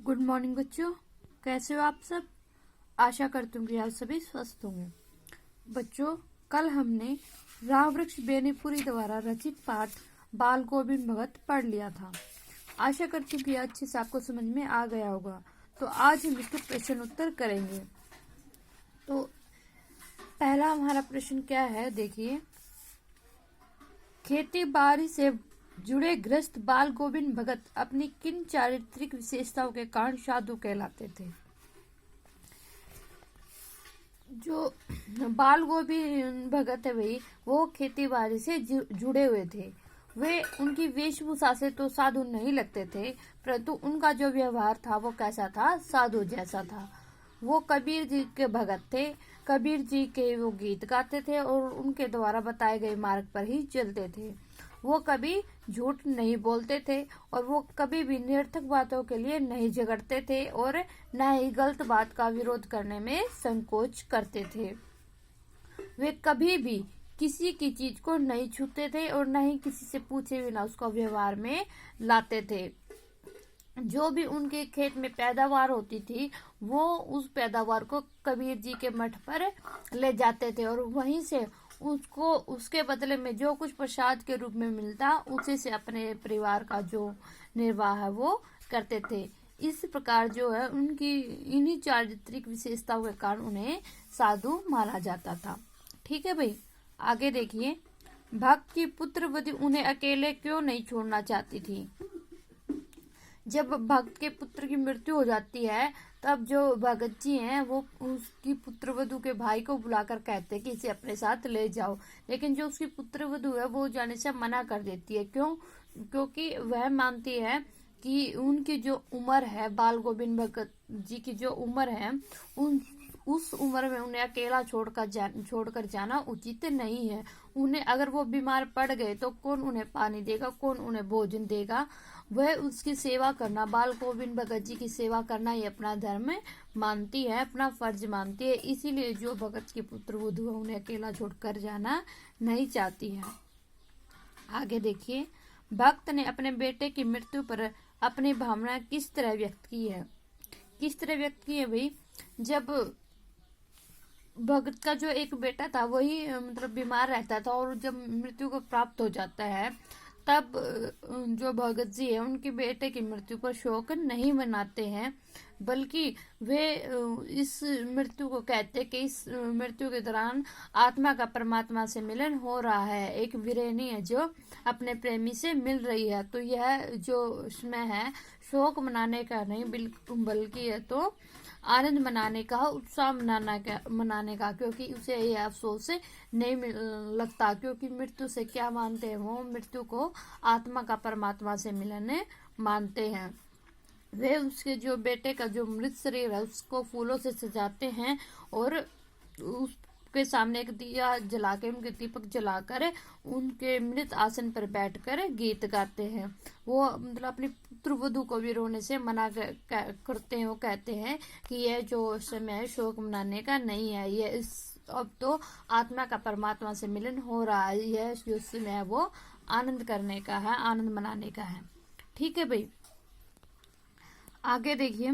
Good morning बच्चों, कैसे हो आप सब। आशा करती हूँ कि आप सभी स्वस्थ होंगे। बच्चों, कल हमने राम वृक्ष बेनीपुरी द्वारा रचित पाठ बाल गोविंद भगत पढ़ लिया था। आशा करती हूँ कि अच्छे से आपको समझ में आ गया होगा। तो आज हम इसके प्रश्न उत्तर करेंगे। तो पहला हमारा प्रश्न क्या है, देखिए। खेती बाड़ी से जुड़े गृहस्थ बाल गोविंद भगत अपनी किन चारित्रिक विशेषताओं के कारण साधु कहलाते थे। जो बाल गोविंद भगत है भाई, वो खेती बाड़ी से जुड़े हुए थे। वे उनकी वेशभूषा से तो साधु नहीं लगते थे, परंतु उनका जो व्यवहार था वो कैसा था, साधु जैसा था। वो कबीर जी के भगत थे। कबीर जी के वो गीत गाते थे और उनके द्वारा बताए गए मार्ग पर ही चलते थे। वो कभी झूठ नहीं बोलते थे और वो कभी भी निरर्थक बातों के लिए नहीं झगड़ते थे और न ही गलत बात का विरोध करने में संकोच करते थे। वे कभी भी किसी की चीज को नहीं छूते थे और न ही किसी से पूछे बिना उसका व्यवहार में लाते थे। जो भी उनके खेत में पैदावार होती थी, वो उस पैदावार को कबीर जी के मठ पर ले जाते थे और वहीं से उसको उसके बदले में जो कुछ प्रसाद के रूप में मिलता, उसी से अपने परिवार का जो निर्वाह है वो करते थे। इस प्रकार जो है उनकी इन्हीं चारित्रिक विशेषताओं के कारण उन्हें साधु माना जाता था। ठीक है भाई, आगे देखिए। भक्त की पुत्रवधू उन्हें अकेले क्यों नहीं छोड़ना चाहती थी। जब भक्त के पुत्र की मृत्यु हो जाती है, तब जो भगत जी हैं वो उसकी पुत्रवधू के भाई को बुलाकर कहते हैं कि इसे अपने साथ ले जाओ। लेकिन जो उसकी पुत्रवधू है वो जाने से मना कर देती है। क्यों? क्योंकि वह मानती है कि उनकी जो उम्र है, बाल गोविंद भगत जी की जो उम्र है, उस उम्र में उन्हें अकेला छोड़कर जाना उचित नहीं है। उन्हें अगर वो बीमार पड़ गए तो कौन उन्हें पानी देगा, कौन उन्हें भोजन देगा। वह उसकी सेवा करना, बाल गोविंद भगत जी की सेवा करना ही अपना धर्म मानती है, अपना फर्ज मानती है। इसीलिए जो भगत की पुत्रवधू है उन्हें अकेला छोड़कर जाना नहीं चाहती है। आगे देखिए। भक्त ने अपने बेटे की मृत्यु पर अपनी भावना किस तरह व्यक्त की है। किस तरह व्यक्त की है भाई? जब भगत का जो एक बेटा था वही मतलब बीमार रहता था और जब मृत्यु को प्राप्त हो जाता है, तब जो भगत जी है उनके बेटे की मृत्यु पर शोक नहीं मनाते हैं, बल्कि वे इस मृत्यु को कहते हैं कि इस मृत्यु के दौरान आत्मा का परमात्मा से मिलन हो रहा है। एक विरहिणी है जो अपने प्रेमी से मिल रही है। तो यह जो समय है शोक मनाने का नहीं, बल्कि है तो आनंद मनाने का, उत्साह मनाने का, क्योंकि उसे यह अफसोस नहीं लगता। क्योंकि मृत्यु से क्या मानते हैं वो? मृत्यु को आत्मा का परमात्मा से मिलन मानते हैं। वे उसके जो बेटे का जो मृत शरीर है उसको फूलों से सजाते हैं और उसके सामने एक दिया जला के, उनके दीपक जलाकर उनके मृत आसन पर बैठकर गीत गाते हैं। वो मतलब अपनी पुत्रवधू को भी रोने से मना करते हैं। वो कहते हैं कि यह जो समय है शोक मनाने का नहीं है, यह इस अब तो आत्मा का परमात्मा से मिलन हो रहा है। यह जो समय है वो आनंद करने का है, आनंद मनाने का है। ठीक है भाई, आगे देखिए।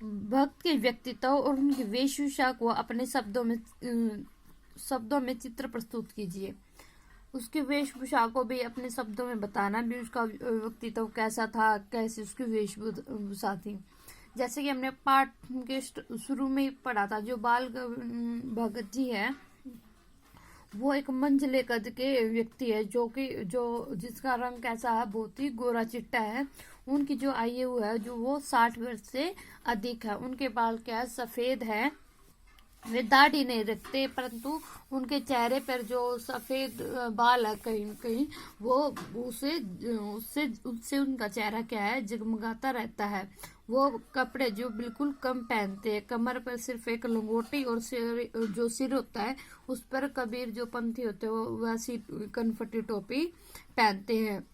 भक्त के व्यक्तित्व और उनकी वेशभूषा को अपने शब्दों में चित्र प्रस्तुत कीजिए। उसकी वेशभूषा को भी अपने शब्दों में बताना भी, उसका व्यक्तित्व कैसा था, कैसी उसकी वेशभूषा थी। जैसे कि हमने पाठ के शुरू में ही पढ़ा था, जो बाल भगत जी है वो एक मंझले कद के व्यक्ति है, जो जिसका रंग कैसा है, बहुत ही गोरा चिट्टा है। उनकी जो आयु है जो वो 60 वर्ष से अधिक है। उनके बाल क्या है, सफेद है। वे दाढ़ी नहीं रखते, परंतु उनके चेहरे पर जो सफेद बाल है कहीं कहीं, वो उससे उनका चेहरा क्या है, जगमगाता रहता है। वो कपड़े जो बिल्कुल कम पहनते हैं, कमर पर सिर्फ एक लंगोटी और जो सिर होता है उस पर कबीर जो पंथी होते हैं वो वैसी कनफटी टोपी पहनते हैं।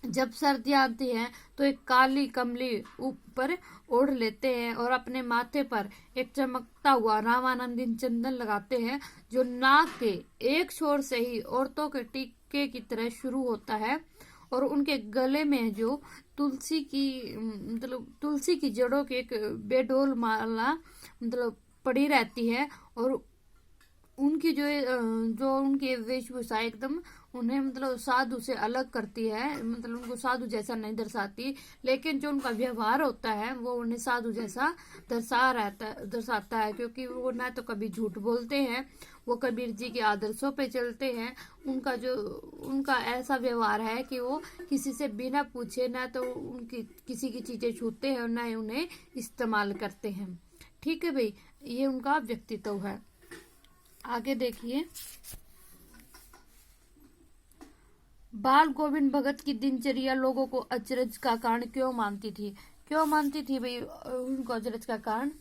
जब सर्दियां आती हैं तो एक काली कमली ऊपर ओढ़ लेते हैं और अपने माथे पर एक चमकता हुआ रामानंदीन चंदन लगाते हैं, जो नाक के एक छोर से ही औरतों के टीके की तरह शुरू होता है और उनके गले में जो तुलसी की तुलसी की जड़ों की एक बेडोल माला पड़ी रहती है। और उनकी जो उनकी वेशभूषा एकदम उन्हें साधु से अलग करती है, उनको साधु जैसा नहीं दर्शाती, लेकिन जो उनका व्यवहार होता है वो उन्हें साधु जैसा दर्शाता है, क्योंकि वो ना तो कभी झूठ बोलते हैं, वो कबीर जी के आदर्शों पे चलते हैं। उनका ऐसा व्यवहार है कि वो किसी से बिना पूछे ना तो उनकी किसी की चीजें छूते हैं और ना ही उन्हें इस्तेमाल करते हैं। ठीक है भाई, ये उनका व्यक्तित्व है। आगे देखिए, बाल गोविंद भगत की दिनचर्या लोगों को अचरज का कारण क्यों मानती थी भाई उनको अचरज का कारण?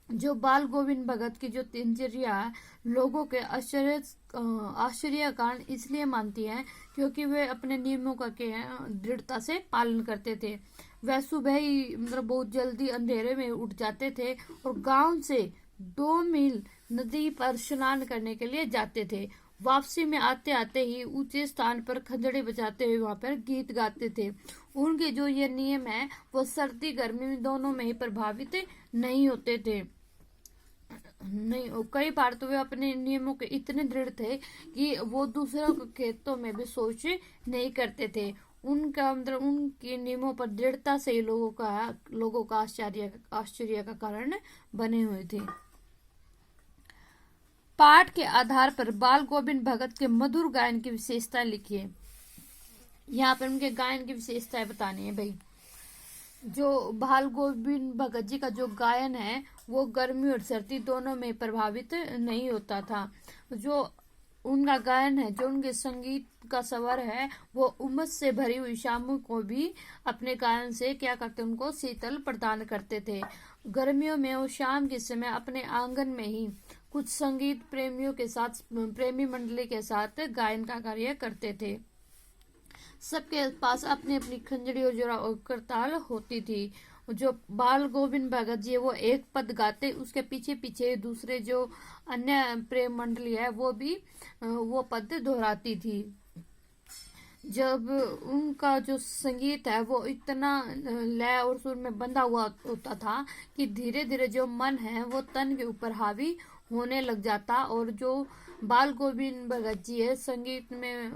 जो बाल गोविंद भगत की जो दिनचर्या है लोगों के आश्चर्य कारण इसलिए मानती है क्योंकि वे अपने नियमों का दृढ़ता से पालन करते थे। वह सुबह ही बहुत जल्दी अंधेरे में उठ जाते थे और गांव से 2 मील नदी पर स्नान करने के लिए जाते थे। वापसी में आते आते ही ऊंचे स्थान पर खंजड़ी बजाते हुए वहां पर गीत गाते थे। उनके जो ये नियम है वो सर्दी गर्मी दोनों में ही प्रभावित नहीं होते थे। नहीं, कई बार तो वे अपने नियमों के इतने दृढ़ थे कि वो दूसरों के खेतों में भी सोच नहीं करते थे। उनका उनके नियमों पर दृढ़ता से ही लोगों का आश्चर्य का कारण बने हुए थे। पाठ के आधार पर बाल गोविंद भगत के मधुर गायन की विशेषताएं लिखिए। यहाँ पर उनके गायन की विशेषताएं बतानी है भाई। जो बाल गोविंद भगत जी का जो गायन है वो गर्मी और सर्दी दोनों में प्रभावित नहीं होता था। जो उनका गायन है, जो उनके संगीत का स्वर है, वो उमस से भरी हुई शामों को भी अपने गायन से क्या करते, उनको शीतल प्रदान करते थे। गर्मियों में वो शाम के समय अपने आंगन में ही कुछ संगीत प्रेमी मंडली के साथ गायन का कार्य करते थे। सबके पास अपनी अपनी खंजड़ी और करताल होती थी। जो बाल गोविंद भगत जी वो एक पद गाते, उसके पीछे पीछे दूसरे जो अन्य प्रेम मंडली है वो भी वो पद दोहराती थी। जब उनका जो संगीत है वो इतना लय और सुर में बंधा हुआ होता था कि धीरे धीरे जो मन है वो तन के ऊपर हावी होने लग जाता। और जो बाल गोविंद भगत जी है संगीत में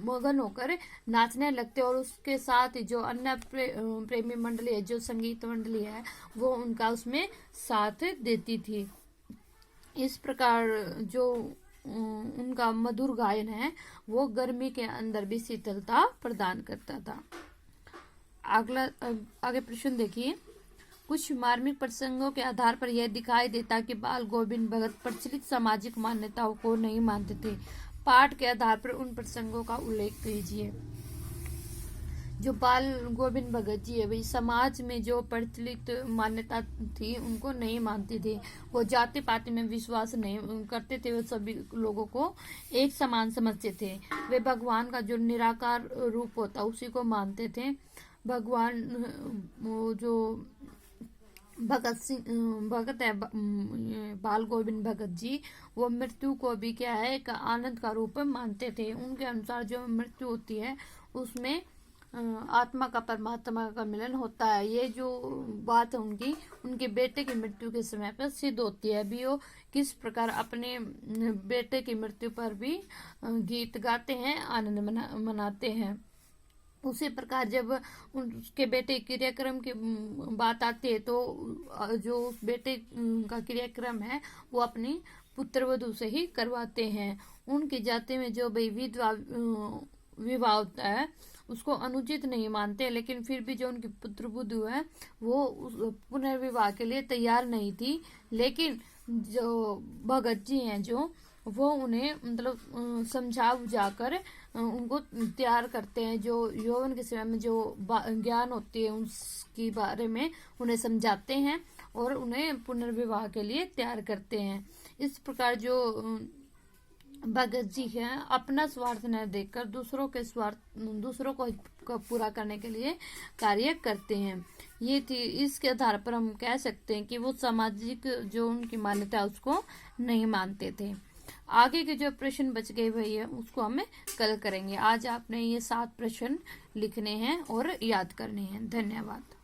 मगन होकर नाचने लगते और उसके साथ ही जो अन्य प्रेमी मंडली है, जो संगीत मंडली है, वो उनका उसमें साथ देती थी। इस प्रकार जो उनका मधुर गायन है वो गर्मी के अंदर भी शीतलता प्रदान करता था। आगे प्रश्न देखिए। कुछ मार्मिक प्रसंगों के आधार पर यह दिखाई देता कि बाल गोविंद भगत प्रचलित सामाजिक मान्यताओं को नहीं मानते थे। पाठ के आधार पर उन प्रसंगों का उल्लेख कीजिए। जो बाल गोविंद भगत जी है, वही समाज में जो प्रचलित मान्यता थी उनको नहीं मानते थे। वो जाति पाति में विश्वास नहीं करते थे। वो सभी लोगों को एक समान समझते थे। वे भगवान का जो निराकार रूप होता उसी को मानते थे। भगवान जो भगत है बाल गोविंद भगत जी, वो मृत्यु को भी क्या है एक आनंद का रूप मानते थे। उनके अनुसार जो मृत्यु होती है उसमें आत्मा का परमात्मा का मिलन होता है। ये जो बात है उनके बेटे की मृत्यु के समय पर सिद्ध होती है। अभी वो किस प्रकार अपने बेटे की मृत्यु पर भी गीत गाते हैं, आनंद मनाते हैं। उसी प्रकार जब उसके बेटे क्रियाक्रम की बात आती है तो जो उस बेटे का क्रियाक्रम है वो अपनी पुत्रवधू से ही करवाते हैं। उनकी जाति में जो विवाह होता है उसको अनुचित नहीं मानते, लेकिन फिर भी जो उनकी पुत्रवधू है वो पुनर्विवाह के लिए तैयार नहीं थी। लेकिन जो भगत जी हैं जो वो उन्हें समझा बुझाकर उनको तैयार करते हैं। जो यौवन के समय में जो ज्ञान होती है उसके बारे में उन्हें समझाते हैं और उन्हें पुनर्विवाह के लिए तैयार करते हैं। इस प्रकार जो भगत जी हैं अपना स्वार्थ न देखकर दूसरों को पूरा करने के लिए कार्य करते हैं। ये थी, इसके आधार पर हम कह सकते हैं कि वो सामाजिक जो उनकी मान्यता उसको नहीं मानते थे। आगे के जो प्रश्न बच गए भैया उसको हमें कल करेंगे। आज आपने ये 7 प्रश्न लिखने हैं और याद करने हैं। धन्यवाद।